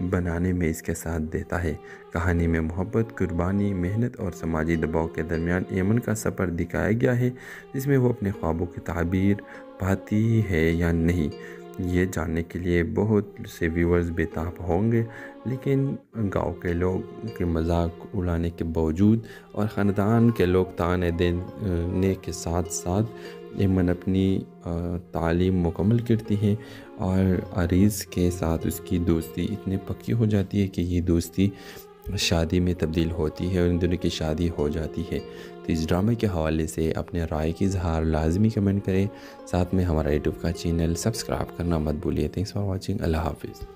بنانے میں اس کے ساتھ دیتا ہے۔ کہانی میں محبت، قربانی، محنت اور سماجی دباؤ کے درمیان ایمن کا سفر دکھایا گیا ہے، جس میں وہ اپنے خوابوں کی تعبیر پاتی ہے یا نہیں، یہ جاننے کے لیے بہت سے ویورز بےتاب ہوں گے۔ لیکن گاؤں کے لوگ کے مذاق اڑانے کے باوجود اور خاندان کے لوگ تانے دینے کے ساتھ ساتھ ایمن اپنی تعلیم مکمل کرتی ہے، اور عریض کے ساتھ اس کی دوستی اتنی پکی ہو جاتی ہے کہ یہ دوستی شادی میں تبدیل ہوتی ہے اور ان دونوں کی شادی ہو جاتی ہے۔ تو اس ڈرامے کے حوالے سے اپنے رائے کی اظہار لازمی کمنٹ کریں، ساتھ میں ہمارا یوٹیوب کا چینل سبسکرائب کرنا مت بھولیے۔ تھینکس فار واچنگ، اللہ حافظ۔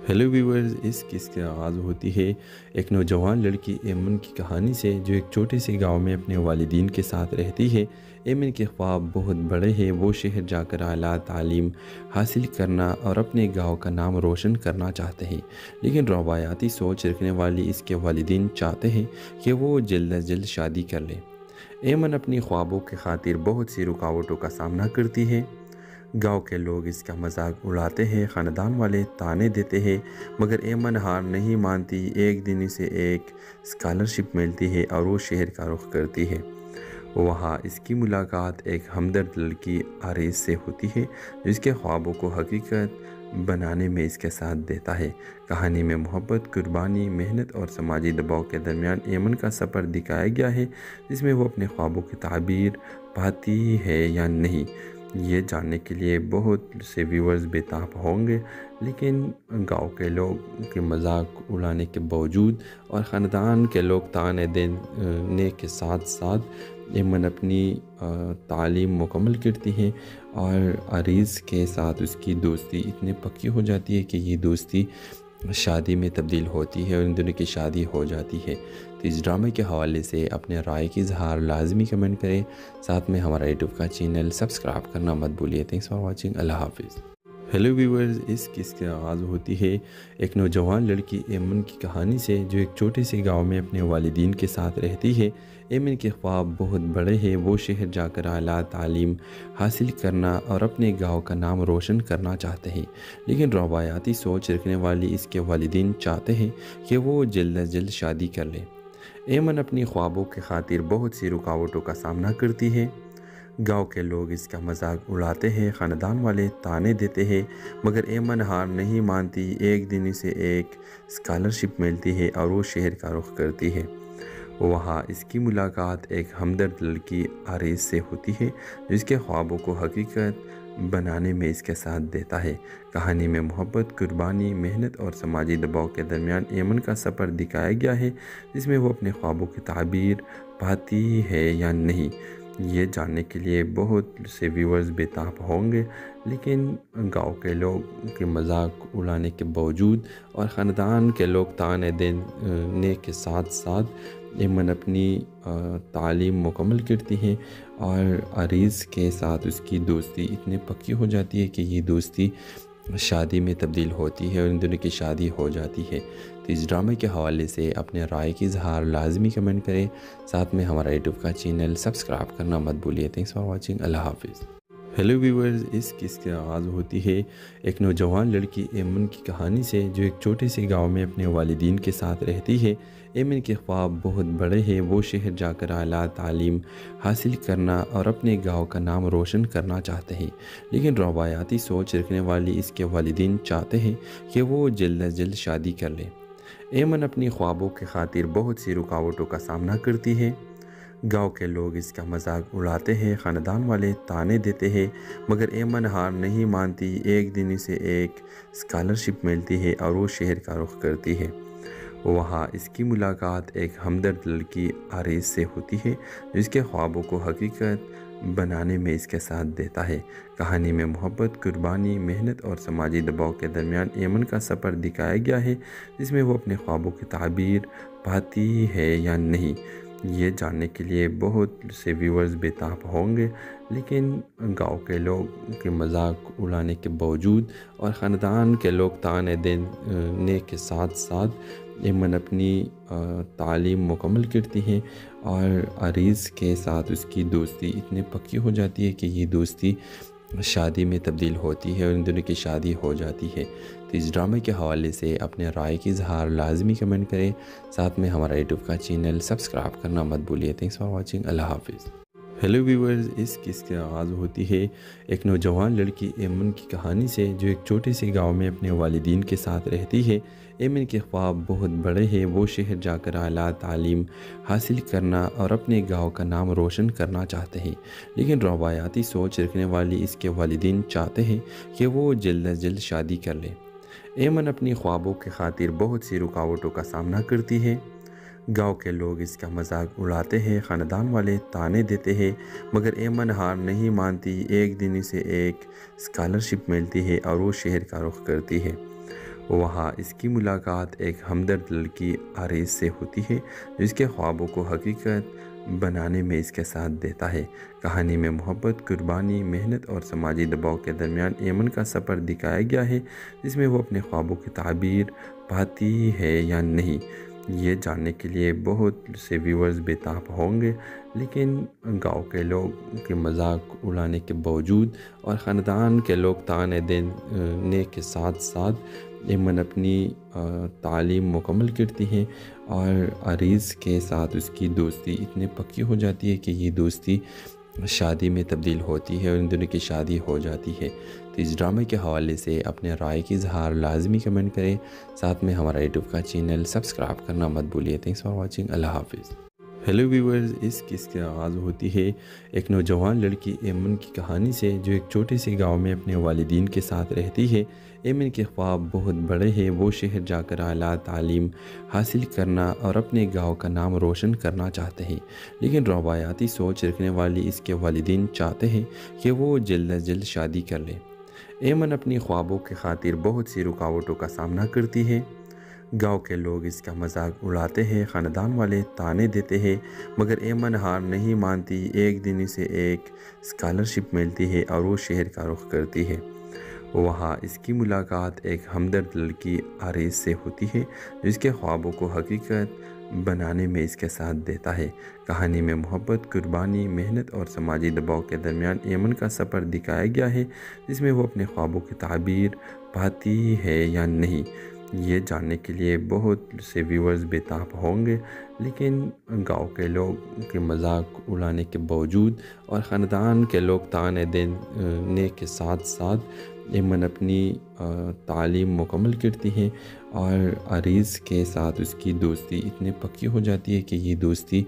ہیلو ویورز، اس قصے کا آغاز ہوتی ہے ایک نوجوان لڑکی ایمن کی کہانی سے، جو ایک چھوٹے سے گاؤں میں اپنے والدین کے ساتھ رہتی ہے۔ ایمن کے خواب بہت بڑے ہیں، وہ شہر جا کر اعلیٰ تعلیم حاصل کرنا اور اپنے گاؤں کا نام روشن کرنا چاہتے ہیں، لیکن روایاتی سوچ رکھنے والی اس کے والدین چاہتے ہیں کہ وہ جلد از جلد شادی کر لے۔ ایمن اپنی خوابوں کی خاطر بہت سی رکاوٹوں کا سامنا کرتی ہے۔ گاؤں کے لوگ اس کا مذاق اڑاتے ہیں، خاندان والے تانے دیتے ہیں، مگر ایمن ہار نہیں مانتی۔ ایک دن اسے ایک اسکالرشپ ملتی ہے اور وہ شہر کا رخ کرتی ہے۔ وہاں اس کی ملاقات ایک ہمدرد لڑکی عریض سے ہوتی ہے، جو اس کے خوابوں کو حقیقت بنانے میں اس کے ساتھ دیتا ہے۔ کہانی میں محبت، قربانی، محنت اور سماجی دباؤ کے درمیان ایمن کا سفر دکھایا گیا ہے، جس میں وہ اپنے خوابوں کی تعبیر پاتی ہے یا نہیں، یہ جاننے کے لیے بہت سے ویورز بےتاب ہوں گے۔ لیکن گاؤں کے لوگ کے مذاق اڑانے کے باوجود اور خاندان کے لوگ تانے دینے کے ساتھ ساتھ ایمن اپنی تعلیم مکمل کرتی ہے، اور عریض کے ساتھ اس کی دوستی اتنی پکی ہو جاتی ہے کہ یہ دوستی شادی میں تبدیل ہوتی ہے اور ان دونوں کی شادی ہو جاتی ہے۔ تو اس ڈرامے کے حوالے سے اپنے رائے کی اظہار لازمی کمنٹ کریں، ساتھ میں ہمارا یوٹیوب کا چینل سبسکرائب کرنا مت بھولیے۔ تھینکس فار واچنگ، اللہ حافظ۔ ہیلو ویورز، اس قصے کا آغاز ہوتی ہے ایک نوجوان لڑکی ایمن کی کہانی سے، جو ایک چھوٹے سے گاؤں میں اپنے والدین کے ساتھ رہتی ہے۔ ایمن کے خواب بہت بڑے ہیں، وہ شہر جا کر اعلیٰ تعلیم حاصل کرنا اور اپنے گاؤں کا نام روشن کرنا چاہتے ہیں، لیکن روایاتی سوچ رکھنے والی اس کے والدین چاہتے ہیں کہ وہ جلد از جلد شادی کر لے۔ ایمن اپنی خوابوں کی خاطر بہت سی رکاوٹوں کا سامنا کرتی ہے۔ گاؤں کے لوگ اس کا مذاق اڑاتے ہیں، خاندان والے تانے دیتے ہیں، مگر ایمن ہار نہیں مانتی۔ ایک دن اسے ایک اسکالرشپ ملتی ہے اور وہ شہر کا رخ کرتی ہے۔ وہاں اس کی ملاقات ایک ہمدرد لڑکی عریض سے ہوتی ہے، جو اس کے خوابوں کو حقیقت بنانے میں اس کے ساتھ دیتا ہے۔ کہانی میں محبت، قربانی، محنت اور سماجی دباؤ کے درمیان ایمن کا سفر دکھایا گیا ہے، جس میں وہ اپنے خوابوں کی تعبیر پاتی ہے یا نہیں، یہ جاننے کے لیے بہت سے ویورز بےتاب ہوں گے۔ لیکن گاؤں کے لوگ کے مذاق اڑانے کے باوجود اور خاندان کے لوگ تانے دینے کے ساتھ ساتھ ایمن اپنی تعلیم مکمل کرتی ہے، اور عریض کے ساتھ اس کی دوستی اتنی پکی ہو جاتی ہے کہ یہ دوستی شادی میں تبدیل ہوتی ہے اور ان دونوں کی شادی ہو جاتی ہے۔ تو اس ڈرامے کے حوالے سے اپنے رائے کی اظہار لازمی کمنٹ کریں، ساتھ میں ہمارا یوٹیوب کا چینل سبسکرائب کرنا مت بھولیے۔ تھینکس فار واچنگ، اللہ حافظ۔ ہیلو ویورز، اس قصے کا آغاز ہوتی ہے ایک نوجوان لڑکی ایمن کی کہانی سے، جو ایک چھوٹے سے گاؤں میں اپنے والدین کے ساتھ رہتی ہے۔ ایمن کے خواب بہت بڑے ہیں، وہ شہر جا کر اعلیٰ تعلیم حاصل کرنا اور اپنے گاؤں کا نام روشن کرنا چاہتے ہیں، لیکن روایاتی سوچ رکھنے والی اس کے والدین چاہتے ہیں کہ وہ جلد از جلد شادی کر لے۔ ایمن اپنی خوابوں کی خاطر بہت سی رکاوٹوں کا سامنا کرتی ہے۔ گاؤں کے لوگ اس کا مذاق اڑاتے ہیں، خاندان والے تانے دیتے ہیں، مگر ایمن ہار نہیں مانتی۔ ایک دن اسے ایک اسکالرشپ ملتی ہے اور وہ شہر کا رخ کرتی ہے۔ وہاں اس کی ملاقات ایک ہمدرد لڑکی عریض سے ہوتی ہے، جو اس کے خوابوں کو حقیقت بنانے میں اس کے ساتھ دیتا ہے۔ کہانی میں محبت، قربانی، محنت اور سماجی دباؤ کے درمیان ایمن کا سفر دکھایا گیا ہے، جس میں وہ اپنے خوابوں کی تعبیر پاتی ہے یا نہیں، یہ جاننے کے لیے بہت سے ویورز بےتاب ہوں گے۔ لیکن گاؤں کے لوگ کے مذاق اڑانے کے باوجود اور خاندان کے لوگ تانے دینے کے ساتھ ساتھ ایمن اپنی تعلیم مکمل کرتی ہے، اور عریض کے ساتھ اس کی دوستی اتنی پکی ہو جاتی ہے کہ یہ دوستی شادی میں تبدیل ہوتی ہے اور ان دونوں کی شادی ہو جاتی ہے۔ تو اس ڈرامے کے حوالے سے اپنے رائے کی اظہار لازمی کمنٹ کریں، ساتھ میں ہمارا یوٹیوب کا چینل سبسکرائب کرنا مت بھولیے۔ تھینکس فار واچنگ، اللہ حافظ۔ ہیلو ویورز، اس قصے کا آغاز ہوتی ہے ایک نوجوان لڑکی ایمن کی کہانی سے، جو ایک چھوٹے سے گاؤں میں اپنے والدین کے ساتھ رہتی ہے۔ ایمن کے خواب بہت بڑے ہیں، وہ شہر جا کر اعلیٰ تعلیم حاصل کرنا اور اپنے گاؤں کا نام روشن کرنا چاہتے ہیں، لیکن روایاتی سوچ رکھنے والی اس کے والدین چاہتے ہیں کہ وہ جلد از جلد شادی کر لے۔ ایمن اپنی خوابوں کی خاطر بہت سی رکاوٹوں کا سامنا کرتی ہے۔ گاؤں کے لوگ اس کا مذاق اڑاتے ہیں، خاندان والے طعنے دیتے ہیں، مگر ایمن ہار نہیں مانتی۔ ایک دن اسے ایک اسکالرشپ ملتی ہے اور وہ شہر کا رخ کرتی ہے۔ وہاں اس کی ملاقات ایک ہمدرد لڑکی آریز سے ہوتی ہے، جو اس کے خوابوں کو حقیقت بنانے میں اس کے ساتھ دیتا ہے۔ کہانی میں محبت، قربانی، محنت اور سماجی دباؤ کے درمیان ایمن کا سفر دکھایا گیا ہے، جس میں وہ اپنے خوابوں کی تعبیر پاتی ہے یا نہیں، یہ جاننے کے لیے بہت سے ویورز بےتاب ہوں گے۔ لیکن گاؤں کے لوگ کے مذاق اڑانے کے باوجود اور خاندان کے لوگ طعنے دینے کے ساتھ ساتھ ایمن اپنی تعلیم مکمل کرتی ہے اور عریض کے ساتھ اس کی دوستی اتنی پکی ہو جاتی ہے کہ یہ دوستی شادی میں تبدیل ہوتی ہے اور ان دونوں کی شادی ہو جاتی ہے۔ تو اس ڈرامے کے حوالے سے اپنے رائے کی اظہار لازمی کمنٹ کریں، ساتھ میں ہمارا یوٹیوب کا چینل سبسکرائب کرنا مت بھولیے۔ تھینکس فار واچنگ، اللہ حافظ۔ ہیلو ویورز، اس قصے کا آغاز ہوتی ہے ایک نوجوان لڑکی ایمن کی کہانی سے، جو ایک چھوٹے سے گاؤں میں اپنے والدین کے ساتھ رہتی ہے۔ ایمن کے خواب بہت بڑے ہیں، وہ شہر جا کر اعلیٰ تعلیم حاصل کرنا اور اپنے گاؤں کا نام روشن کرنا چاہتے ہیں، لیکن روایاتی سوچ رکھنے والی اس کے والدین چاہتے ہیں کہ وہ جلد از جلد شادی کر لے۔ ایمن اپنی خوابوں کی خاطر بہت سی رکاوٹوں کا سامنا کرتی ہے۔ گاؤں کے لوگ اس کا مذاق اڑاتے ہیں، خاندان والے طعنے دیتے ہیں، مگر ایمن ہار نہیں مانتی۔ ایک دن اسے ایک اسکالرشپ ملتی ہے اور وہ شہر کا رخ کرتی ہے۔ وہاں اس کی ملاقات ایک ہمدرد لڑکی آریز سے ہوتی ہے، جو اس کے خوابوں کو حقیقت بنانے میں اس کے ساتھ دیتا ہے۔ کہانی میں محبت، قربانی، محنت اور سماجی دباؤ کے درمیان ایمن کا سفر دکھایا گیا ہے، جس میں وہ اپنے خوابوں کی تعبیر پاتی ہے یا نہیں، یہ جاننے کے لیے بہت سے ویورز بےتاب ہوں گے۔ لیکن گاؤں کے لوگ کے مذاق اڑانے کے باوجود اور خاندان کے لوگ طعنے دینے کے ساتھ ساتھ ایمن اپنی تعلیم مکمل کرتی ہے اور عریض کے ساتھ اس کی دوستی اتنی پکی ہو جاتی ہے کہ یہ دوستی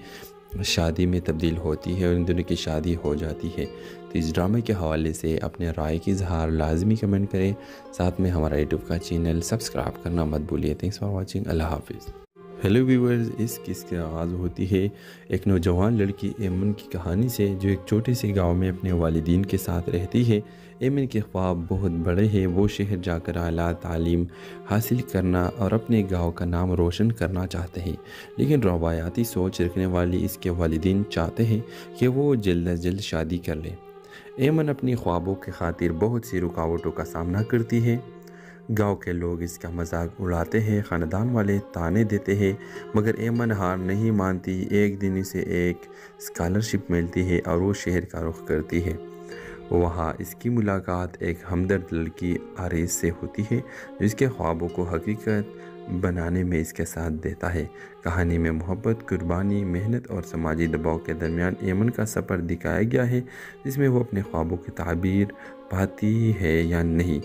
شادی میں تبدیل ہوتی ہے اور ان دونوں کی شادی ہو جاتی ہے۔ تو اس ڈرامے کے حوالے سے اپنے رائے کی اظہار لازمی کمنٹ کریں، ساتھ میں ہمارا یوٹیوب کا چینل سبسکرائب کرنا مت بھولیے۔ تھینکس فار واچنگ، اللہ حافظ۔ ہیلو ویورز، اس قصے کا آغاز ہوتی ہے ایک نوجوان لڑکی ایمن کی کہانی سے، جو ایک چھوٹے سے گاؤں میں اپنے والدین کے ساتھ رہتی ہے۔ ایمن کے خواب بہت بڑے ہیں، وہ شہر جا کر اعلیٰ تعلیم حاصل کرنا اور اپنے گاؤں کا نام روشن کرنا چاہتے ہیں، لیکن روایاتی سوچ رکھنے والی اس کے والدین چاہتے ہیں کہ وہ جلد از جلد شادی کر لے۔ ایمن اپنی خوابوں کی خاطر بہت سی رکاوٹوں کا سامنا کرتی ہے۔ گاؤں کے لوگ اس کا مذاق اڑاتے ہیں، خاندان والے طعنے دیتے ہیں، مگر ایمن ہار نہیں مانتی۔ ایک دن اسے ایک اسکالرشپ ملتی ہے اور وہ شہر کا رخ کرتی ہے۔ وہاں اس کی ملاقات ایک ہمدرد لڑکی آریز سے ہوتی ہے، جو اس کے خوابوں کو حقیقت بنانے میں اس کے ساتھ دیتا ہے۔ کہانی میں محبت، قربانی، محنت اور سماجی دباؤ کے درمیان ایمن کا سفر دکھایا گیا ہے، جس میں وہ اپنے خوابوں کی تعبیر پاتی ہے یا نہیں،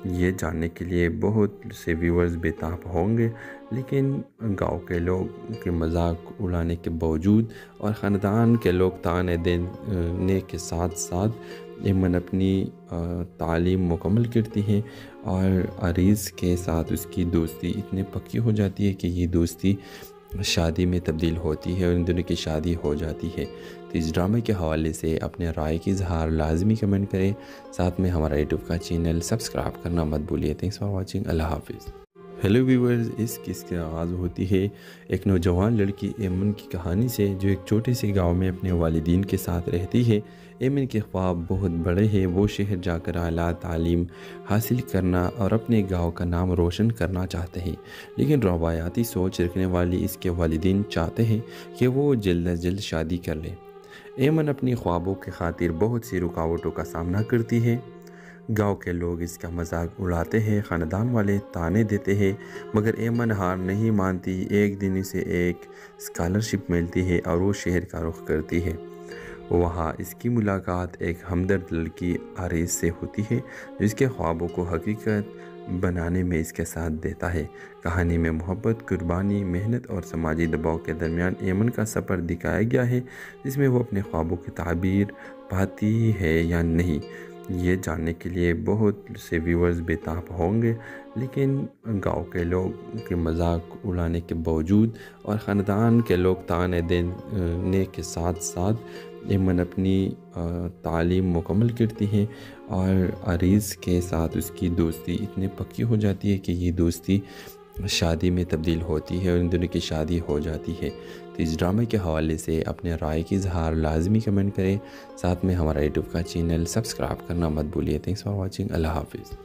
یہ جاننے کے لیے بہت سے ویورز بےتاب ہوں گے۔ لیکن گاؤں کے لوگ کے مذاق اڑانے کے باوجود اور خاندان کے لوگ طعنے دینے کے ساتھ ساتھ ایمن اپنی تعلیم مکمل کرتی ہے اور عریض کے ساتھ اس کی دوستی اتنی پکی ہو جاتی ہے کہ یہ دوستی شادی میں تبدیل ہوتی ہے اور ان دونوں کی شادی ہو جاتی ہے۔ تو اس ڈرامے کے حوالے سے اپنے رائے کی اظہار لازمی کمنٹ کریں، ساتھ میں ہمارا یوٹیوب کا چینل سبسکرائب کرنا مت بھولیے۔ تھینکس فار واچنگ، اللہ حافظ۔ ہیلو ویورز، اس قصے کا آغاز ہوتی ہے ایک نوجوان لڑکی ایمن کی کہانی سے، جو ایک چھوٹے سے گاؤں میں اپنے والدین کے ساتھ رہتی ہے۔ ایمن کے خواب بہت بڑے ہیں، وہ شہر جا کر اعلیٰ تعلیم حاصل کرنا اور اپنے گاؤں کا نام روشن کرنا چاہتے ہیں، لیکن روایاتی سوچ رکھنے والی اس کے والدین چاہتے ہیں کہ وہ جلد از جلد شادی کر لے۔ ایمن اپنی خوابوں کی خاطر بہت سی رکاوٹوں کا سامنا کرتی ہے۔ گاؤں کے لوگ اس کا مذاق اڑاتے ہیں، خاندان والے تانے دیتے ہیں، مگر ایمن ہار نہیں مانتی۔ ایک دن اسے ایک اسکالرشپ ملتی ہے اور وہ شہر کا رخ کرتی ہے۔ وہاں اس کی ملاقات ایک ہمدرد لڑکی آریز سے ہوتی ہے جو اس کے خوابوں کو حقیقت بنانے میں اس کے ساتھ دیتا ہے۔ کہانی میں محبت، قربانی، محنت اور سماجی دباؤ کے درمیان ایمن کا سفر دکھایا گیا ہے، جس میں وہ اپنے خوابوں کی تعبیر پاتی ہے یا نہیں، یہ جاننے کے لیے بہت سے ویورز بےتاب ہوں گے۔ لیکن گاؤں کے لوگ کے مذاق اڑانے کے باوجود اور خاندان کے لوگ تانے دینے کے ساتھ ساتھ ایمن اپنی تعلیم مکمل کرتی ہیں اور آریز کے ساتھ اس کی دوستی اتنی پکی ہو جاتی ہے کہ یہ دوستی شادی میں تبدیل ہوتی ہے اور ان دونوں کی شادی ہو جاتی ہے۔ تو اس ڈرامے کے حوالے سے اپنے رائے کی اظہار لازمی کمنٹ کریں، ساتھ میں ہمارا یوٹیوب کا چینل سبسکرائب کرنا مت بھولیے۔ تھینکس فار واچنگ، اللہ حافظ۔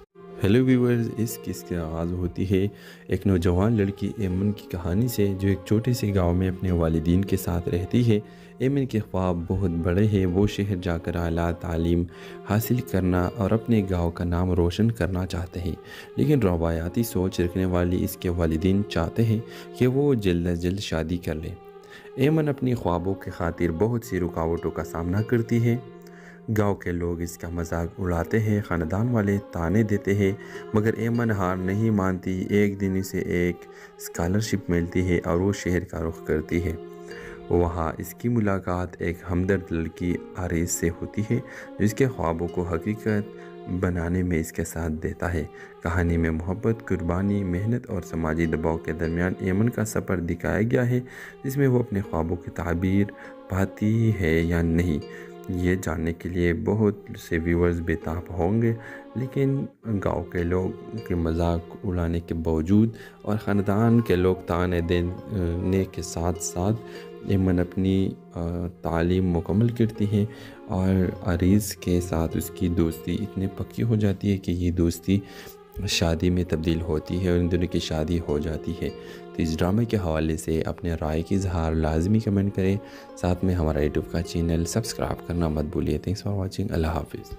ہیلو ویورز، اس قصے کی آغاز ہوتی ہے ایک نوجوان لڑکی ایمن کی کہانی سے جو ایک چھوٹے سے گاؤں میں اپنے والدین کے ساتھ رہتی ہے۔ ایمن کے خواب بہت بڑے ہیں، وہ شہر جا کر اعلیٰ تعلیم حاصل کرنا اور اپنے گاؤں کا نام روشن کرنا چاہتے ہیں، لیکن روایاتی سوچ رکھنے والی اس کے والدین چاہتے ہیں کہ وہ جلد از جلد شادی کر لے۔ ایمن اپنی خوابوں کی خاطر بہت سی رکاوٹوں کا سامنا کرتی ہے۔ گاؤں کے لوگ اس کا مذاق اڑاتے ہیں، خاندان والے تانے دیتے ہیں، مگر ایمن ہار نہیں مانتی۔ ایک دن اسے ایک اسکالرشپ ملتی ہے اور وہ شہر کا رخ کرتی ہے۔ وہاں اس کی ملاقات ایک ہمدرد لڑکی آریز سے ہوتی ہے جو اس کے خوابوں کو حقیقت بنانے میں اس کے ساتھ دیتا ہے۔ کہانی میں محبت، قربانی، محنت اور سماجی دباؤ کے درمیان ایمن کا سفر دکھایا گیا ہے، جس میں وہ اپنے خوابوں کی تعبیر پاتی ہے یا نہیں، یہ جاننے کے لیے بہت سے ویورز بےتاب ہوں گے۔ لیکن گاؤں کے لوگ کے مذاق اڑانے کے باوجود اور خاندان کے لوگ تانے دینے کے ساتھ ساتھ ایمن اپنی تعلیم مکمل کرتی ہیں اور آریز کے ساتھ اس کی دوستی اتنی پکی ہو جاتی ہے کہ یہ دوستی شادی میں تبدیل ہوتی ہے اور ان دونوں کی شادی ہو جاتی ہے۔ تو اس ڈرامے کے حوالے سے اپنے رائے کی اظہار لازمی کمنٹ کریں، ساتھ میں ہمارا یوٹیوب کا چینل سبسکرائب کرنا مت بھولیے۔ تھینکس فار واچنگ، اللہ حافظ۔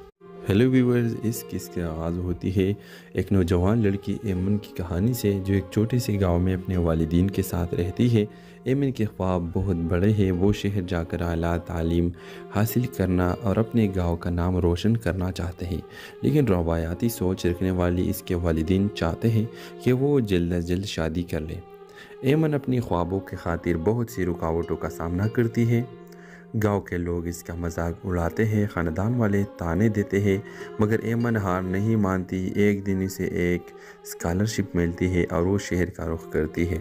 ہیلو ویورز، اس قصے کی آغاز ہوتی ہے ایک نوجوان لڑکی ایمن کی کہانی سے جو ایک چھوٹے سے گاؤں میں اپنے والدین کے ساتھ رہتی ہے۔ ایمن کے خواب بہت بڑے ہیں، وہ شہر جا کر اعلیٰ تعلیم حاصل کرنا اور اپنے گاؤں کا نام روشن کرنا چاہتے ہیں، لیکن روایاتی سوچ رکھنے والی اس کے والدین چاہتے ہیں کہ وہ جلد از جلد شادی کر لے۔ ایمن اپنی خوابوں کی خاطر بہت سی رکاوٹوں کا سامنا کرتی ہے۔ گاؤں کے لوگ اس کا مذاق اڑاتے ہیں، خاندان والے تانے دیتے ہیں، مگر ایمن ہار نہیں مانتی۔ ایک دن اسے ایک اسکالرشپ ملتی ہے اور وہ شہر کا رخ کرتی ہے۔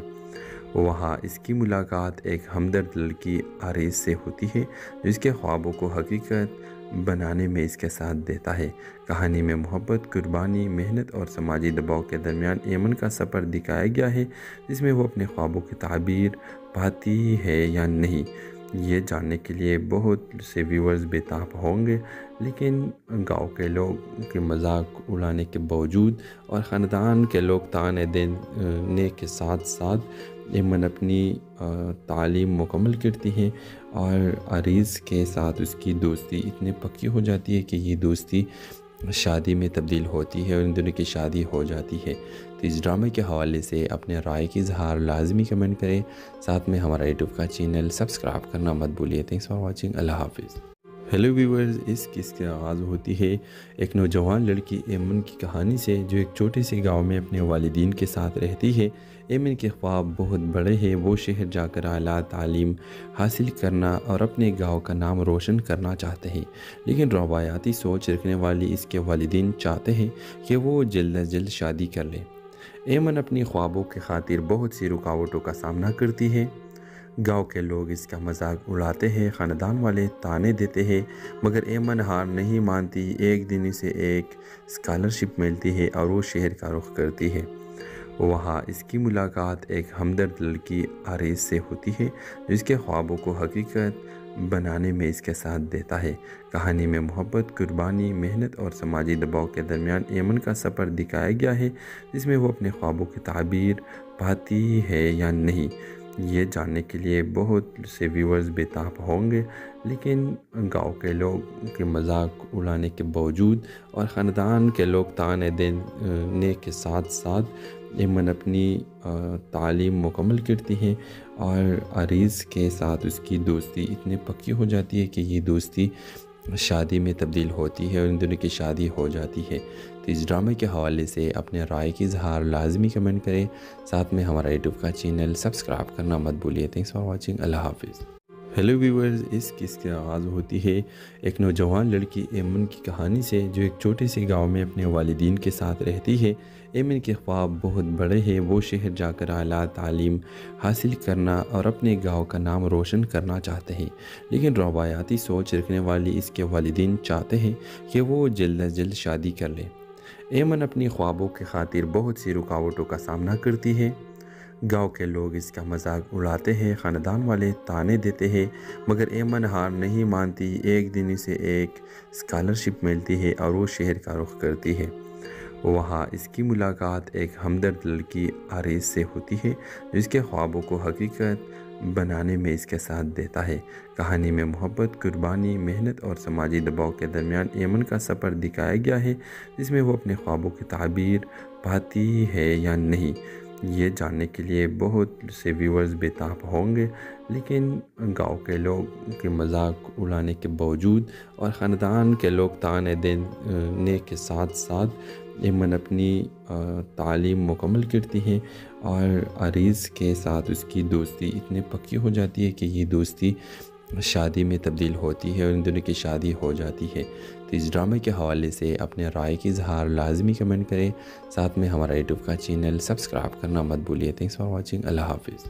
وہاں اس کی ملاقات ایک ہمدرد لڑکی آریز سے ہوتی ہے جو اس کے خوابوں کو حقیقت بنانے میں اس کے ساتھ دیتا ہے۔ کہانی میں محبت، قربانی، محنت اور سماجی دباؤ کے درمیان ایمن کا سفر دکھایا گیا ہے، جس میں وہ اپنے خوابوں کی تعبیر پاتی ہے یا نہیں، یہ جاننے کے لیے بہت سے ویورز بےتاب ہوں گے۔ لیکن گاؤں کے لوگ کے مذاق اڑانے کے باوجود اور خاندان کے لوگ تانے دینے کے ساتھ ساتھ ایمن اپنی تعلیم مکمل کرتی ہیں اور آریز کے ساتھ اس کی دوستی اتنی پکی ہو جاتی ہے کہ یہ دوستی شادی میں تبدیل ہوتی ہے اور ان دونوں کی شادی ہو جاتی ہے۔ تو اس ڈرامے کے حوالے سے اپنے رائے کی اظہار لازمی کمنٹ کریں، ساتھ میں ہمارا یوٹیوب کا چینل سبسکرائب کرنا مت بھولیے۔ تھینکس فار واچنگ، اللہ حافظ۔ ہیلو ویورز، اس قصے کی آغاز ہوتی ہے ایک نوجوان لڑکی ایمن کی کہانی سے جو ایک چھوٹے سے گاؤں میں اپنے والدین کے ساتھ رہتی ہے۔ ایمن کے خواب بہت بڑے ہیں، وہ شہر جا کر اعلیٰ تعلیم حاصل کرنا اور اپنے گاؤں کا نام روشن کرنا چاہتے ہیں، لیکن روایاتی سوچ رکھنے والی اس کے والدین چاہتے ہیں کہ وہ جلد از جلد شادی کر لے۔ ایمن اپنی خوابوں کی خاطر بہت سی رکاوٹوں کا سامنا کرتی ہے۔ گاؤں کے لوگ اس کا مذاق اڑاتے ہیں، خاندان والے تانے دیتے ہیں، مگر ایمن ہار نہیں مانتی۔ ایک دن اسے ایک اسکالرشپ ملتی ہے اور وہ شہر کا رخ کرتی ہے۔ وہاں اس کی ملاقات ایک ہمدرد لڑکی آریز سے ہوتی ہے جو اس کے خوابوں کو حقیقت بنانے میں اس کے ساتھ دیتا ہے۔ کہانی میں محبت، قربانی، محنت اور سماجی دباؤ کے درمیان ایمن کا سفر دکھایا گیا ہے، جس میں وہ اپنے خوابوں کی تعبیر پاتی ہے یا نہیں، یہ جاننے کے لیے بہت سے ویورز بےتاب ہوں گے، لیکن گاؤں کے لوگ کے مذاق اڑانے کے باوجود اور خاندان کے لوگ تانے دینے کے ساتھ ساتھ ایمن اپنی تعلیم مکمل کرتی ہیں، اور عریض کے ساتھ اس کی دوستی اتنی پکی ہو جاتی ہے کہ یہ دوستی شادی میں تبدیل ہوتی ہے اور ان دونوں کی شادی ہو جاتی ہے۔ تو اس ڈرامے کے حوالے سے اپنے رائے کی اظہار لازمی کمنٹ کریں، ساتھ میں ہمارا یوٹیوب کا چینل سبسکرائب کرنا مت بھولیے۔ تھینکس فار واچنگ، اللہ حافظ۔ ہیلو ویورز، اس قصے کی آغاز ہوتی ہے ایک نوجوان لڑکی ایمن کی کہانی سے، جو ایک چھوٹے سے گاؤں میں اپنے والدین کے ساتھ رہتی ہے۔ ایمن کے خواب بہت بڑے ہیں، وہ شہر جا کر اعلیٰ تعلیم حاصل کرنا اور اپنے گاؤں کا نام روشن کرنا چاہتے ہیں، لیکن روایاتی سوچ رکھنے والی اس کے والدین چاہتے ہیں کہ وہ جلد از جلد شادی کر لے۔ ایمن اپنی خوابوں کی خاطر بہت سی رکاوٹوں کا سامنا کرتی ہے۔ گاؤں کے لوگ اس کا مذاق اڑاتے ہیں، خاندان والے تانے دیتے ہیں، مگر ایمن ہار نہیں مانتی۔ ایک دن اسے ایک اسکالرشپ ملتی ہے اور وہ شہر کا رخ کرتی ہے۔ وہاں اس کی ملاقات ایک ہمدرد لڑکی عریض سے ہوتی ہے، جو اس کے خوابوں کو حقیقت بنانے میں اس کے ساتھ دیتا ہے۔ کہانی میں محبت، قربانی، محنت اور سماجی دباؤ کے درمیان ایمن کا سفر دکھایا گیا ہے، جس میں وہ اپنے خوابوں کی تعبیر پاتی ہے یا نہیں، یہ جاننے کے لیے بہت سے ویورز بےتاب ہوں گے، لیکن گاؤں کے لوگ کے مذاق اڑانے کے باوجود اور خاندان کے لوگ تانے دینے کے ساتھ ساتھ ایمن اپنی تعلیم مکمل کرتی ہیں، اور عریض کے ساتھ اس کی دوستی اتنی پکی ہو جاتی ہے کہ یہ دوستی شادی میں تبدیل ہوتی ہے اور ان دونوں کی شادی ہو جاتی ہے۔ تو اس ڈرامے کے حوالے سے اپنے رائے کی اظہار لازمی کمنٹ کریں، ساتھ میں ہمارا یوٹیوب کا چینل سبسکرائب کرنا مت بھولیے۔ تھینکس فار واچنگ، اللہ حافظ۔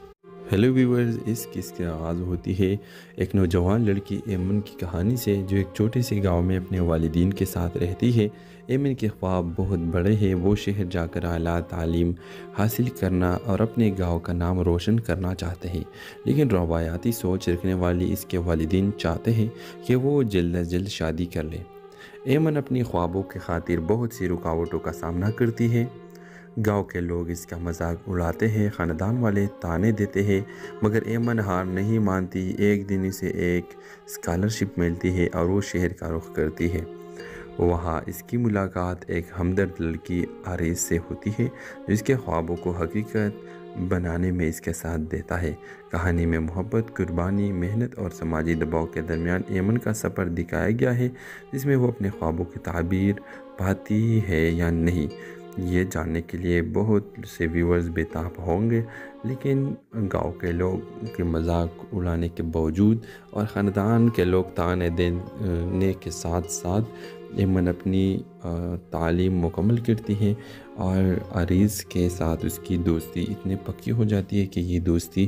ہیلو ویورز، اس قصے کی آغاز ہوتی ہے ایک نوجوان لڑکی ایمن کی کہانی سے، جو ایک چھوٹے سے گاؤں میں اپنے والدین کے ساتھ رہتی ہے۔ ایمن کے خواب بہت بڑے ہیں، وہ شہر جا کر اعلیٰ تعلیم حاصل کرنا اور اپنے گاؤں کا نام روشن کرنا چاہتے ہیں، لیکن روایاتی سوچ رکھنے والی اس کے والدین چاہتے ہیں کہ وہ جلد از جلد شادی کر لے۔ ایمن اپنی خوابوں کی خاطر بہت سی رکاوٹوں کا سامنا کرتی ہے۔ گاؤں کے لوگ اس کا مذاق اڑاتے ہیں، خاندان والے تانے دیتے ہیں، مگر ایمن ہار نہیں مانتی۔ ایک دن اسے ایک اسکالرشپ ملتی ہے اور وہ شہر کا رخ کرتی ہے۔ وہاں اس کی ملاقات ایک ہمدرد لڑکی عریض سے ہوتی ہے، جو اس کے خوابوں کو حقیقت بنانے میں اس کے ساتھ دیتا ہے۔ کہانی میں محبت، قربانی، محنت اور سماجی دباؤ کے درمیان ایمن کا سفر دکھایا گیا ہے، جس میں وہ اپنے خوابوں کی تعبیر پاتی ہے یا نہیں، یہ جاننے کے لیے بہت سے ویورز بےتاب ہوں گے، لیکن گاؤں کے لوگ کے مذاق اڑانے کے باوجود اور خاندان کے لوگ تانے دینے کے ساتھ ساتھ ایمن اپنی تعلیم مکمل کرتی ہیں، اور عریض کے ساتھ اس کی دوستی اتنی پکی ہو جاتی ہے کہ یہ دوستی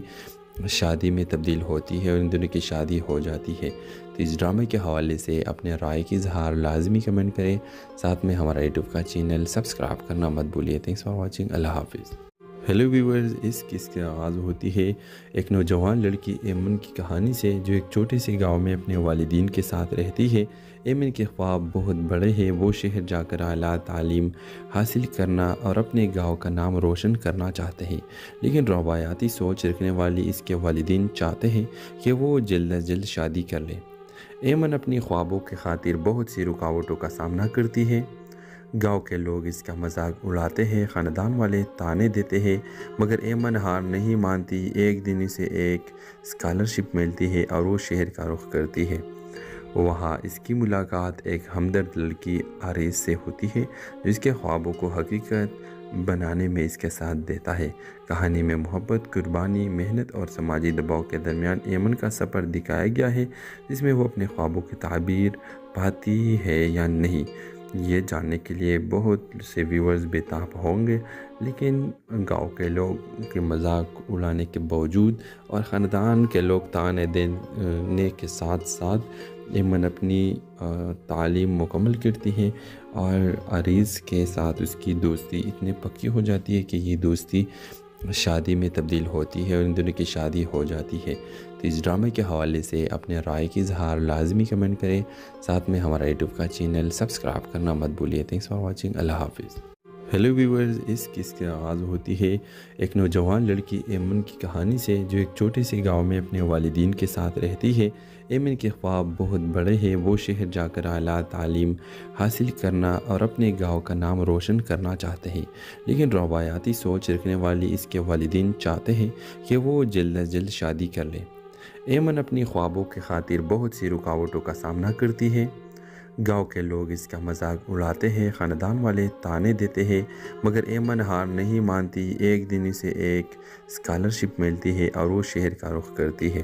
شادی میں تبدیل ہوتی ہے اور ان دونوں کی شادی ہو جاتی ہے۔ تو اس ڈرامے کے حوالے سے اپنے رائے کی اظہار لازمی کمنٹ کریں، ساتھ میں ہمارا یوٹیوب کا چینل سبسکرائب کرنا مت بھولیے۔ تھینکس فار واچنگ، اللہ حافظ۔ ہیلو ویورز، اس قصے کی آغاز ہوتی ہے ایک نوجوان لڑکی ایمن کی کہانی سے، جو ایک چھوٹے سے گاؤں میں اپنے والدین کے ساتھ رہتی ہے۔ ایمن کے خواب بہت بڑے ہیں، وہ شہر جا کر اعلیٰ تعلیم حاصل کرنا اور اپنے گاؤں کا نام روشن کرنا چاہتے ہیں، لیکن روایاتی سوچ رکھنے والی اس کے والدین چاہتے ہیں کہ وہ جلد از جلد شادی کر لے۔ ایمن اپنی خوابوں کی خاطر بہت سی رکاوٹوں کا سامنا کرتی ہے۔ گاؤں کے لوگ اس کا مذاق اڑاتے ہیں، خاندان والے تانے دیتے ہیں، مگر ایمن ہار نہیں مانتی۔ ایک دن اسے ایک اسکالرشپ ملتی ہے اور وہ شہر کا رخ کرتی ہے۔ وہاں اس کی ملاقات ایک ہمدرد لڑکی عریض سے ہوتی ہے، جو اس کے خوابوں کو حقیقت بنانے میں اس کے ساتھ دیتا ہے۔ کہانی میں محبت، قربانی، محنت اور سماجی دباؤ کے درمیان ایمن کا سفر دکھایا گیا ہے، جس میں وہ اپنے خوابوں کی تعبیر پاتی ہے یا نہیں، یہ جاننے کے لیے بہت سے ویورز بےتاب ہوں گے، لیکن گاؤں کے لوگ کے مذاق اڑانے کے باوجود اور خاندان کے لوگ تانے دینے کے ساتھ ساتھ ایمن اپنی تعلیم مکمل کرتی ہیں، اور عریض کے ساتھ اس کی دوستی اتنی پکی ہو جاتی ہے کہ یہ دوستی شادی میں تبدیل ہوتی ہے اور ان دونوں کی شادی ہو جاتی ہے۔ تو اس ڈرامے کے حوالے سے اپنے رائے کی اظہار لازمی کمنٹ کریں، ساتھ میں ہمارا یوٹیوب کا چینل سبسکرائب کرنا مت بھولیے۔ تھینکس فار واچنگ، اللہ حافظ۔ ہیلو ویورز، اس قصے کا آغاز ہوتی ہے ایک نوجوان لڑکی ایمن کی کہانی سے جو ایک چھوٹے سے گاؤں میں اپنے والدین کے ساتھ رہتی ہے۔ ایمن کے خواب بہت بڑے ہیں، وہ شہر جا کر اعلیٰ تعلیم حاصل کرنا اور اپنے گاؤں کا نام روشن کرنا چاہتے ہیں، لیکن روایاتی سوچ رکھنے والی اس کے والدین چاہتے ہیں کہ وہ جلد از جلد شادی کر لے۔ ایمن اپنی خوابوں کی خاطر بہت سی رکاوٹوں کا سامنا کرتی ہے۔ گاؤں کے لوگ اس کا مذاق اڑاتے ہیں، خاندان والے طعنے دیتے ہیں، مگر ایمن ہار نہیں مانتی۔ ایک دن اسے ایک اسکالرشپ ملتی ہے اور وہ شہر کا رخ کرتی ہے۔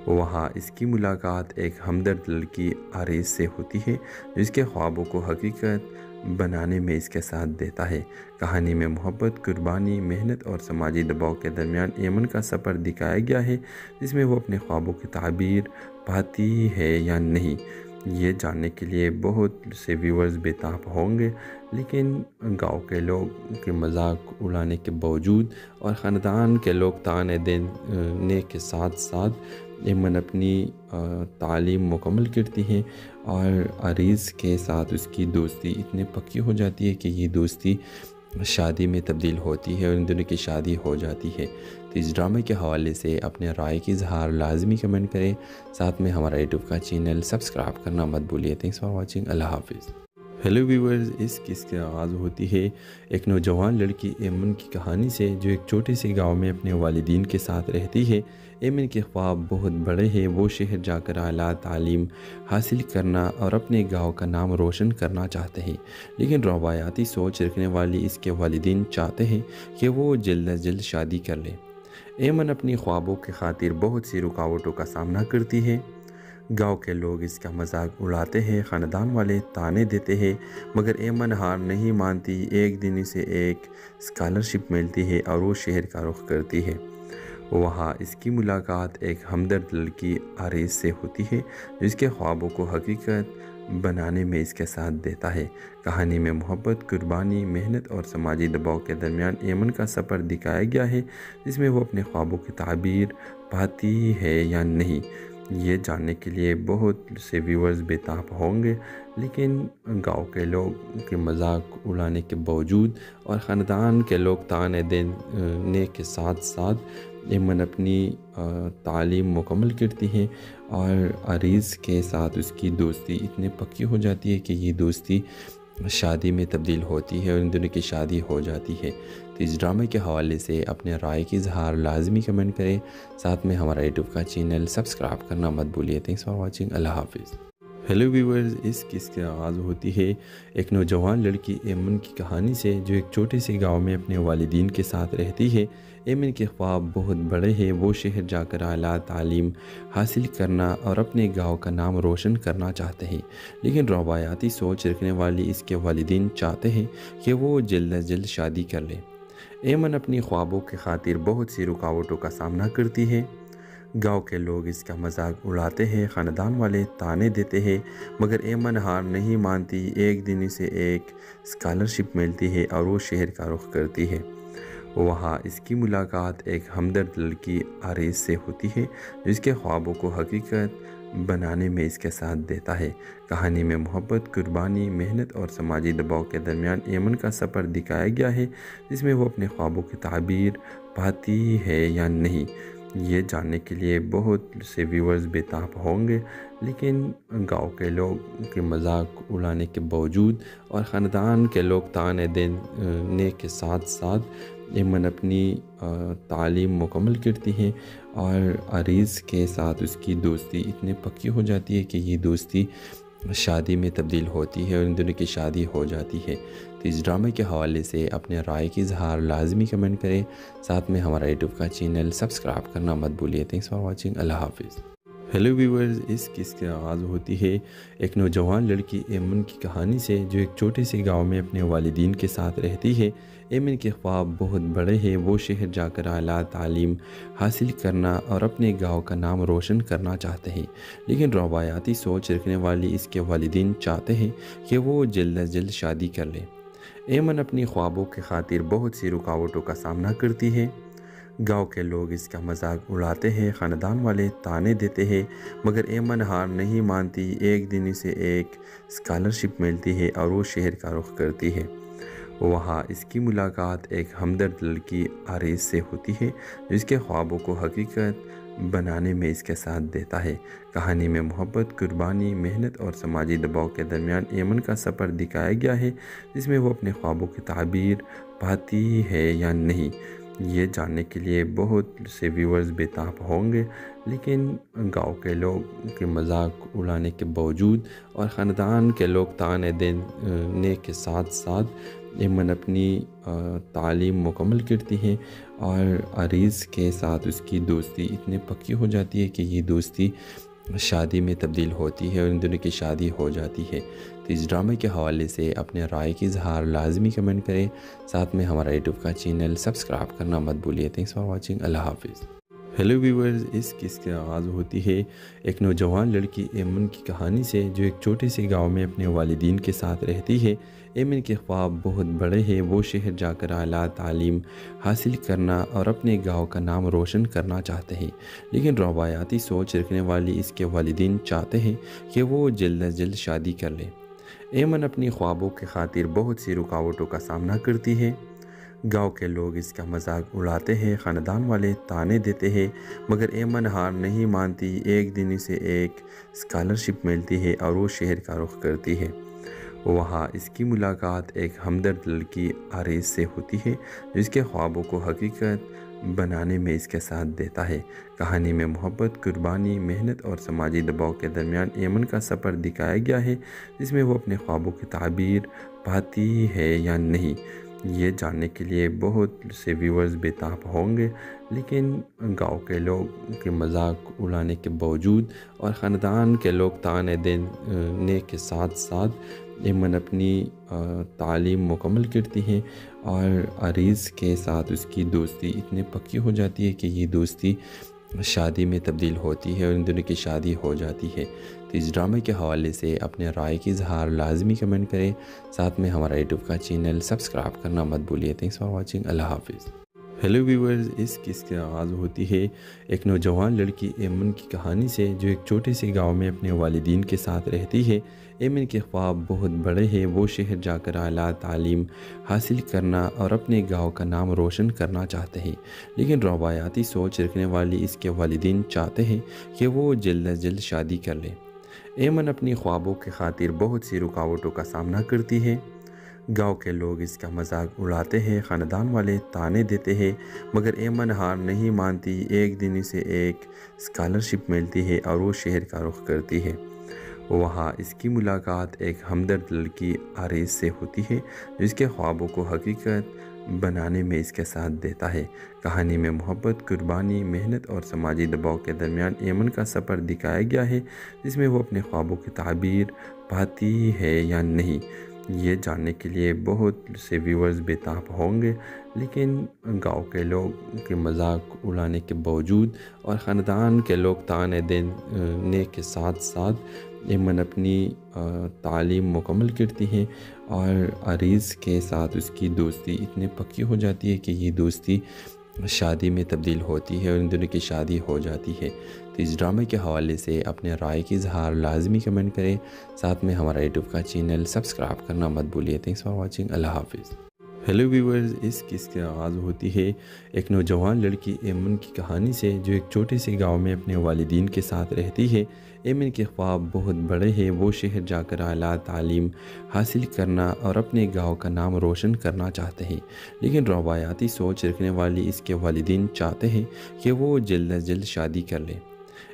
وہاں اس کی ملاقات ایک ہمدرد لڑکی آریز سے ہوتی ہے جو اس کے خوابوں کو حقیقت بنانے میں اس کے ساتھ دیتا ہے۔ کہانی میں محبت، قربانی، محنت اور سماجی دباؤ کے درمیان ایمن کا سفر دکھایا گیا ہے، جس میں وہ اپنے خوابوں کی تعبیر پاتی ہے یا نہیں، یہ جاننے کے لیے بہت سے ویورز بےتاب ہوں گے۔ لیکن گاؤں کے لوگ کے مذاق اڑانے کے باوجود اور خاندان کے لوگ طعنے دینے کے ساتھ ساتھ ایمن اپنی تعلیم مکمل کرتی ہے اور عریض کے ساتھ اس کی دوستی اتنی پکی ہو جاتی ہے کہ یہ دوستی شادی میں تبدیل ہوتی ہے اور ان دونوں کی شادی ہو جاتی ہے۔ تو اس ڈرامے کے حوالے سے اپنے رائے کی اظہار لازمی کمنٹ کریں، ساتھ میں ہمارا یوٹیوب کا چینل سبسکرائب کرنا مت بھولیے۔ تھینکس فار واچنگ، اللہ حافظ۔ ہیلو ویورز، اس قصے کا آغاز ہوتی ہے ایک نوجوان لڑکی ایمن کی کہانی سے جو ایک چھوٹے سے گاؤں میں اپنے والدین کے ساتھ رہتی ہے۔ ایمن کے خواب بہت بڑے ہیں، وہ شہر جا کر اعلیٰ تعلیم حاصل کرنا اور اپنے گاؤں کا نام روشن کرنا چاہتے ہیں، لیکن روایاتی سوچ رکھنے والی اس کے والدین چاہتے ہیں کہ وہ جلد از جلد شادی کر لے۔ ایمن اپنی خوابوں کی خاطر بہت سی رکاوٹوں کا سامنا کرتی ہے۔ گاؤں کے لوگ اس کا مذاق اڑاتے ہیں، خاندان والے طعنے دیتے ہیں، مگر ایمن ہار نہیں مانتی۔ ایک دن اسے ایک اسکالرشپ ملتی ہے اور وہ شہر کا رخ کرتی ہے۔ وہاں اس کی ملاقات ایک ہمدرد لڑکی آریز سے ہوتی ہے جو اس کے خوابوں کو حقیقت بنانے میں اس کے ساتھ دیتا ہے۔ کہانی میں محبت، قربانی، محنت اور سماجی دباؤ کے درمیان ایمن کا سفر دکھایا گیا ہے، جس میں وہ اپنے خوابوں کی تعبیر پاتی ہے یا نہیں، یہ جاننے کے لیے بہت سے ویورز بےتاب ہوں گے۔ لیکن گاؤں کے لوگ کے مذاق اڑانے کے باوجود اور خاندان کے لوگ طعنے دینے کے ساتھ ساتھ ایمن اپنی تعلیم مکمل کرتی ہے اور عریض کے ساتھ اس کی دوستی اتنی پکی ہو جاتی ہے کہ یہ دوستی شادی میں تبدیل ہوتی ہے اور ان دونوں کی شادی ہو جاتی ہے۔ تو اس ڈرامے کے حوالے سے اپنے رائے کی اظہار لازمی کمنٹ کریں، ساتھ میں ہمارا یوٹیوب کا چینل سبسکرائب کرنا مت بھولیے۔ تھینکس فار واچنگ، اللہ حافظ۔ ہیلو ویورز، اس قصے کا آغاز ہوتی ہے ایک نوجوان لڑکی ایمن کی کہانی سے جو ایک چھوٹے سے گاؤں میں اپنے والدین کے ساتھ رہتی ہے۔ ایمن کے خواب بہت بڑے ہیں، وہ شہر جا کر اعلیٰ تعلیم حاصل کرنا اور اپنے گاؤں کا نام روشن کرنا چاہتے ہیں، لیکن روایاتی سوچ رکھنے والی اس کے والدین چاہتے ہیں کہ وہ جلد از جلد شادی کر لے۔ ایمن اپنی خوابوں کی خاطر بہت سی رکاوٹوں کا سامنا کرتی ہے۔ گاؤں کے لوگ اس کا مذاق اڑاتے ہیں، خاندان والے طعنے دیتے ہیں، مگر ایمن ہار نہیں مانتی۔ ایک دن اسے ایک اسکالرشپ ملتی ہے اور وہ شہر کا رخ کرتی ہے۔ وہاں اس کی ملاقات ایک ہمدرد لڑکی آریز سے ہوتی ہے جو اس کے خوابوں کو حقیقت بنانے میں اس کے ساتھ دیتا ہے۔ کہانی میں محبت، قربانی، محنت اور سماجی دباؤ کے درمیان ایمن کا سفر دکھایا گیا ہے، جس میں وہ اپنے خوابوں کی تعبیر پاتی ہے یا نہیں، یہ جاننے کے لیے بہت سے ویورز بےتاب ہوں گے۔ لیکن گاؤں کے لوگ کے مذاق اڑانے کے باوجود اور خاندان کے لوگ طعنے دینے کے ساتھ ساتھ ایمن اپنی تعلیم مکمل کرتی ہے اور عریض کے ساتھ اس کی دوستی اتنی پکی ہو جاتی ہے کہ یہ دوستی شادی میں تبدیل ہوتی ہے اور ان دونوں کی شادی ہو جاتی ہے۔ تو اس ڈرامے کے حوالے سے اپنے رائے کی اظہار لازمی کمنٹ کریں، ساتھ میں ہمارا یوٹیوب کا چینل سبسکرائب کرنا مت بھولیے۔ تھینکس فار واچنگ، اللہ حافظ۔ ہیلو ویورز، اس قصے کا آغاز ہوتی ہے ایک نوجوان لڑکی ایمن کی کہانی سے جو ایک چھوٹے سے گاؤں میں اپنے والدین کے ساتھ رہتی ہے۔ ایمن کے خواب بہت بڑے ہیں، وہ شہر جا کر اعلیٰ تعلیم حاصل کرنا اور اپنے گاؤں کا نام روشن کرنا چاہتے ہیں، لیکن روایاتی سوچ رکھنے والی اس کے والدین چاہتے ہیں کہ وہ جلد از جلد شادی کر لے۔ ایمن اپنی خوابوں کی خاطر بہت سی رکاوٹوں کا سامنا کرتی ہے۔ گاؤں کے لوگ اس کا مذاق اڑاتے ہیں، خاندان والے طعنے دیتے ہیں، مگر ایمن ہار نہیں مانتی۔ ایک دن اسے ایک اسکالرشپ ملتی ہے اور وہ شہر کا رخ کرتی ہے۔ وہاں اس کی ملاقات ایک ہمدرد لڑکی عریض سے ہوتی ہے جو اس کے خوابوں کو حقیقت بنانے میں اس کے ساتھ دیتا ہے۔ کہانی میں محبت، قربانی، محنت اور سماجی دباؤ کے درمیان ایمن کا سفر دکھایا گیا ہے، جس میں وہ اپنے خوابوں کی تعبیر پاتی ہے یا نہیں، یہ جاننے کے لیے بہت سے ویورز بےتاب ہوں گے۔ لیکن گاؤں کے لوگ کے مذاق اڑانے کے باوجود اور خاندان کے لوگ تانے دینے کے ساتھ ساتھ ایمن اپنی تعلیم مکمل کرتی ہے اور عریض کے ساتھ اس کی دوستی اتنی پکی ہو جاتی ہے کہ یہ دوستی شادی میں تبدیل ہوتی ہے اور ان دونوں کی شادی ہو جاتی ہے۔ تو اس ڈرامے کے حوالے سے اپنے رائے کی اظہار لازمی کمنٹ کریں، ساتھ میں ہمارا یوٹیوب کا چینل سبسکرائب کرنا مت بھولیے۔ تھینکس فار واچنگ، اللہ حافظ۔ ہیلو ویورز، اس قصے کا آغاز ہوتی ہے ایک نوجوان لڑکی ایمن کی کہانی سے جو ایک چھوٹے سے گاؤں میں اپنے والدین کے ساتھ رہتی ہے۔ ایمن کے خواب بہت بڑے ہیں، وہ شہر جا کر اعلیٰ تعلیم حاصل کرنا اور اپنے گاؤں کا نام روشن کرنا چاہتے ہیں، لیکن روایاتی سوچ رکھنے والی اس کے والدین چاہتے ہیں کہ وہ جلد از جلد شادی کر لے۔ ایمن اپنی خوابوں کی خاطر بہت سی رکاوٹوں کا سامنا کرتی ہے۔ گاؤں کے لوگ اس کا مذاق اڑاتے ہیں، خاندان والے تانے دیتے ہیں، مگر ایمن ہار نہیں مانتی۔ ایک دن اسے ایک اسکالرشپ ملتی ہے اور وہ شہر کا رخ کرتی ہے۔ وہاں اس کی ملاقات ایک ہمدرد لڑکی عریض سے ہوتی ہے جو اس کے خوابوں کو حقیقت بنانے میں اس کے ساتھ دیتا ہے۔ کہانی میں محبت، قربانی، محنت اور سماجی دباؤ کے درمیان ایمن کا سفر دکھایا گیا ہے، جس میں وہ اپنے خوابوں کی تعبیر پاتی ہے یا نہیں، یہ جاننے کے لیے بہت سے ویورز بےتاب ہوں گے۔ لیکن گاؤں کے لوگ کے مذاق اڑانے کے باوجود اور خاندان کے لوگ تانے دینے کے ساتھ ساتھ ایمن اپنی تعلیم مکمل کرتی ہے اور عریض کے ساتھ اس کی دوستی اتنی پکی ہو جاتی ہے کہ یہ دوستی شادی میں تبدیل ہوتی ہے اور ان دونوں کی شادی ہو جاتی ہے۔ تو اس ڈرامے کے حوالے سے اپنے رائے کی اظہار لازمی کمنٹ کریں، ساتھ میں ہمارا یوٹیوب کا چینل سبسکرائب کرنا مت بھولیے۔ تھینکس فار واچنگ، اللہ حافظ۔ ہیلو ویورز، اس قصے کا آغاز ہوتی ہے ایک نوجوان لڑکی ایمن کی کہانی سے جو ایک چھوٹے سے گاؤں میں اپنے والدین کے ساتھ رہتی ہے۔ ایمن کے خواب بہت بڑے ہیں، وہ شہر جا کر اعلیٰ تعلیم حاصل کرنا اور اپنے گاؤں کا نام روشن کرنا چاہتے ہیں، لیکن روایاتی سوچ رکھنے والی اس کے والدین چاہتے ہیں کہ وہ جلد از جلد شادی کر لے۔ ایمن اپنی خوابوں کی خاطر بہت سی رکاوٹوں کا سامنا کرتی ہے۔ گاؤں کے لوگ اس کا مذاق اڑاتے ہیں، خاندان والے تانے دیتے ہیں، مگر ایمن ہار نہیں مانتی۔ ایک دن اسے ایک اسکالرشپ ملتی ہے اور وہ شہر کا رخ کرتی ہے۔ وہاں اس کی ملاقات ایک ہمدرد لڑکی عریض سے ہوتی ہے جو اس کے خوابوں کو حقیقت بنانے میں اس کے ساتھ دیتا ہے۔ کہانی میں محبت، قربانی، محنت اور سماجی دباؤ کے درمیان ایمن کا سفر دکھایا گیا ہے، جس میں وہ اپنے خوابوں کی تعبیر پاتی ہے یا نہیں، یہ جاننے کے لیے بہت سے ویورز بےتاب ہوں گے۔ لیکن گاؤں کے لوگ کے مذاق اڑانے کے باوجود اور خاندان کے لوگ تانے دینے کے ساتھ ساتھ ایمن اپنی تعلیم مکمل کرتی ہے اور عریض کے ساتھ اس کی دوستی اتنی پکی ہو جاتی ہے کہ یہ دوستی شادی میں تبدیل ہوتی ہے اور ان دونوں کی شادی ہو جاتی ہے۔ تو اس ڈرامے کے حوالے سے اپنے رائے کی اظہار لازمی کمنٹ کریں، ساتھ میں ہمارا یوٹیوب کا چینل سبسکرائب کرنا مت بھولیے۔ تھینکس فار واچنگ، اللہ حافظ۔ ہیلو ویورز، اس قصے کا آغاز ہوتی ہے ایک نوجوان لڑکی ایمن کی کہانی سے جو ایک چھوٹے سے گاؤں میں اپنے والدین کے ساتھ رہتی ہے۔ ایمن کے خواب بہت بڑے ہیں، وہ شہر جا کر اعلیٰ تعلیم حاصل کرنا اور اپنے گاؤں کا نام روشن کرنا چاہتے ہیں، لیکن روایاتی سوچ رکھنے والی اس کے والدین چاہتے ہیں کہ وہ جلد از جلد شادی کر لے۔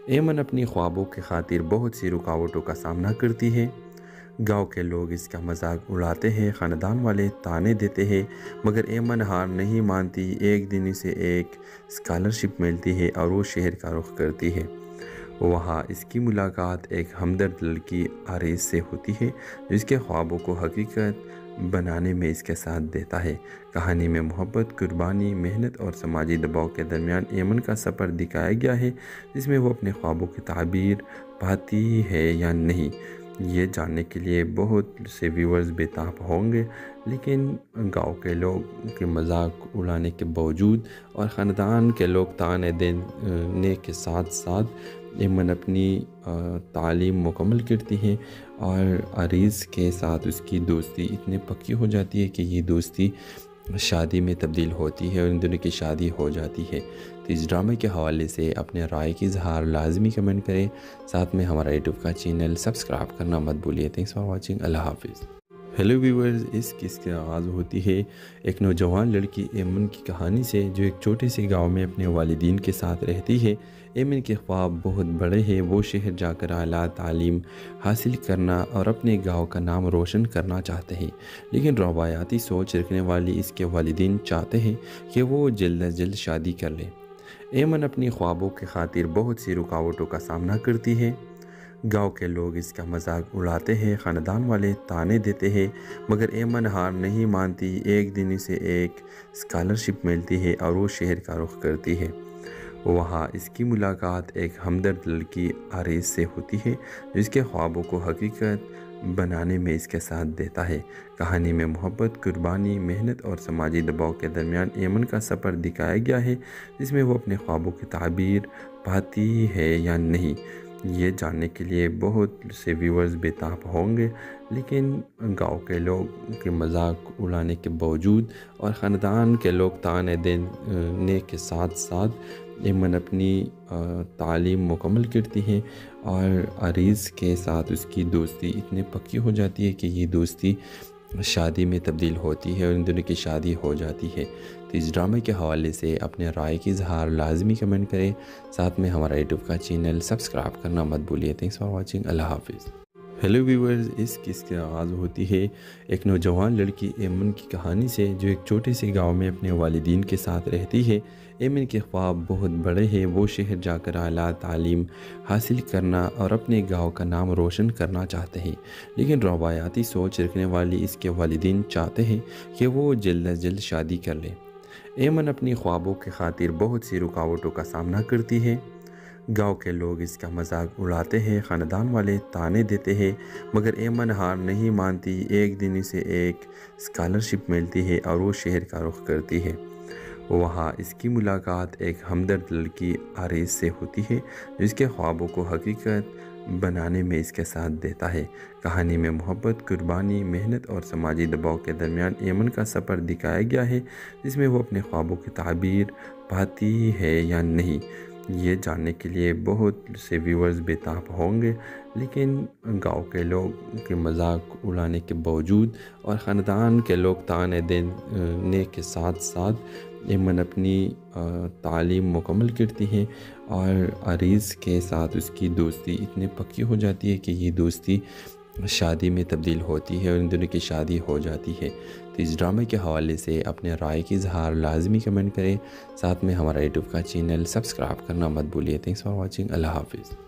ایمن اپنی خوابوں کی خاطر بہت سی رکاوٹوں کا سامنا کرتی ہے۔ گاؤں کے لوگ اس کا مذاق اڑاتے ہیں، خاندان والے تانے دیتے ہیں، مگر ایمن ہار نہیں مانتی۔ ایک دن اسے ایک اسکالرشپ ملتی ہے اور وہ شہر کا رخ کرتی ہے۔ وہاں اس کی ملاقات ایک ہمدرد لڑکی عریض سے ہوتی ہے جو اس کے خوابوں کو حقیقت بنانے میں اس کے ساتھ دیتا ہے۔ کہانی میں محبت، قربانی، محنت اور سماجی دباؤ کے درمیان ایمن کا سفر دکھایا گیا ہے، جس میں وہ اپنے خوابوں کی تعبیر پاتی ہے یا نہیں، یہ جاننے کے لیے بہت سے ویورز بےتاب ہوں گے۔ لیکن گاؤں کے لوگ کے مذاق اڑانے کے باوجود اور خاندان کے لوگ تانے دینے کے ساتھ ساتھ ایمن اپنی تعلیم مکمل کرتی ہے اور عریض کے ساتھ اس کی دوستی اتنی پکی ہو جاتی ہے کہ یہ دوستی شادی میں تبدیل ہوتی ہے اور ان دونوں کی شادی ہو جاتی ہے۔ تو اس ڈرامے کے حوالے سے اپنے رائے کی اظہار لازمی کمنٹ کریں، ساتھ میں ہمارا یوٹیوب کا چینل سبسکرائب کرنا مت بھولیے۔ تھینکس فار واچنگ، اللہ حافظ۔ ہیلو ویورز، اس قصے کا آغاز ہوتی ہے ایک نوجوان لڑکی ایمن کی کہانی سے، جو ایک چھوٹے سے گاؤں میں اپنے والدین کے ساتھ رہتی ہے۔ ایمن کے خواب بہت بڑے ہیں، وہ شہر جا کر اعلیٰ تعلیم حاصل کرنا اور اپنے گاؤں کا نام روشن کرنا چاہتے ہیں، لیکن روایاتی سوچ رکھنے والی اس کے والدین چاہتے ہیں کہ وہ جلد از جلد شادی کر لے۔ ایمن اپنی خوابوں کی خاطر بہت سی رکاوٹوں کا سامنا کرتی ہے۔ گاؤں کے لوگ اس کا مذاق اڑاتے ہیں، خاندان والے طعنے دیتے ہیں، مگر ایمن ہار نہیں مانتی۔ ایک دن اسے ایک اسکالرشپ ملتی ہے اور وہ شہر کا رخ کرتی ہے۔ وہاں اس کی ملاقات ایک ہمدرد لڑکی عریض سے ہوتی ہے، جو اس کے خوابوں کو حقیقت بنانے میں اس کے ساتھ دیتا ہے۔ کہانی میں محبت، قربانی، محنت اور سماجی دباؤ کے درمیان ایمن کا سفر دکھایا گیا ہے، جس میں وہ اپنے خوابوں کی تعبیر پاتی ہے یا نہیں، یہ جاننے کے لیے بہت سے ویورز بےتاب ہوں گے۔ لیکن گاؤں کے لوگ کے مذاق اڑانے کے باوجود اور خاندان کے لوگ طعنے دینے کے ساتھ ساتھ ایمن اپنی تعلیم مکمل کرتی ہے اور عریض کے ساتھ اس کی دوستی اتنی پکی ہو جاتی ہے کہ یہ دوستی شادی میں تبدیل ہوتی ہے اور ان دونوں کی شادی ہو جاتی ہے۔ تو اس ڈرامے کے حوالے سے اپنے رائے کی اظہار لازمی کمنٹ کریں، ساتھ میں ہمارا یوٹیوب کا چینل سبسکرائب کرنا مت بھولیے۔ تھینکس فار واچنگ، اللہ حافظ۔ ہیلو ویورز، اس قصے کا آغاز ہوتی ہے ایک نوجوان لڑکی ایمن کی کہانی سے، جو ایک چھوٹے سے گاؤں میں اپنے والدین کے ساتھ رہتی ہے۔ ایمن کے خواب بہت بڑے ہیں، وہ شہر جا کر اعلیٰ تعلیم حاصل کرنا اور اپنے گاؤں کا نام روشن کرنا چاہتے ہیں، لیکن روایاتی سوچ رکھنے والی اس کے والدین چاہتے ہیں کہ وہ جلد از جلد شادی کر لے۔ ایمن اپنی خوابوں کی خاطر بہت سی رکاوٹوں کا سامنا کرتی ہے۔ گاؤں کے لوگ اس کا مذاق اڑاتے ہیں، خاندان والے طعنے دیتے ہیں، مگر ایمن ہار نہیں مانتی۔ ایک دن اسے ایک اسکالرشپ ملتی ہے اور وہ شہر کا رخ کرتی ہے۔ وہاں اس کی ملاقات ایک ہمدرد لڑکی عریض سے ہوتی ہے، جو اس کے خوابوں کو حقیقت بنانے میں اس کے ساتھ دیتا ہے۔ کہانی میں محبت، قربانی، محنت اور سماجی دباؤ کے درمیان ایمن کا سفر دکھایا گیا ہے، جس میں وہ اپنے خوابوں کی تعبیر پاتی ہے یا نہیں، یہ جاننے کے لیے بہت سے ویورز بےتاب ہوں گے۔ لیکن گاؤں کے لوگ کے مذاق اڑانے کے باوجود اور خاندان کے لوگ طعنے دینے کے ساتھ ساتھ ایمن اپنی تعلیم مکمل کرتی ہے اور عریض کے ساتھ اس کی دوستی اتنی پکی ہو جاتی ہے کہ یہ دوستی شادی میں تبدیل ہوتی ہے اور ان دونوں کی شادی ہو جاتی ہے۔ تو اس ڈرامے کے حوالے سے اپنے رائے کی اظہار لازمی کمنٹ کریں، ساتھ میں ہمارا یوٹیوب کا چینل سبسکرائب کرنا مت بھولیے۔ تھینکس فار واچنگ، اللہ حافظ۔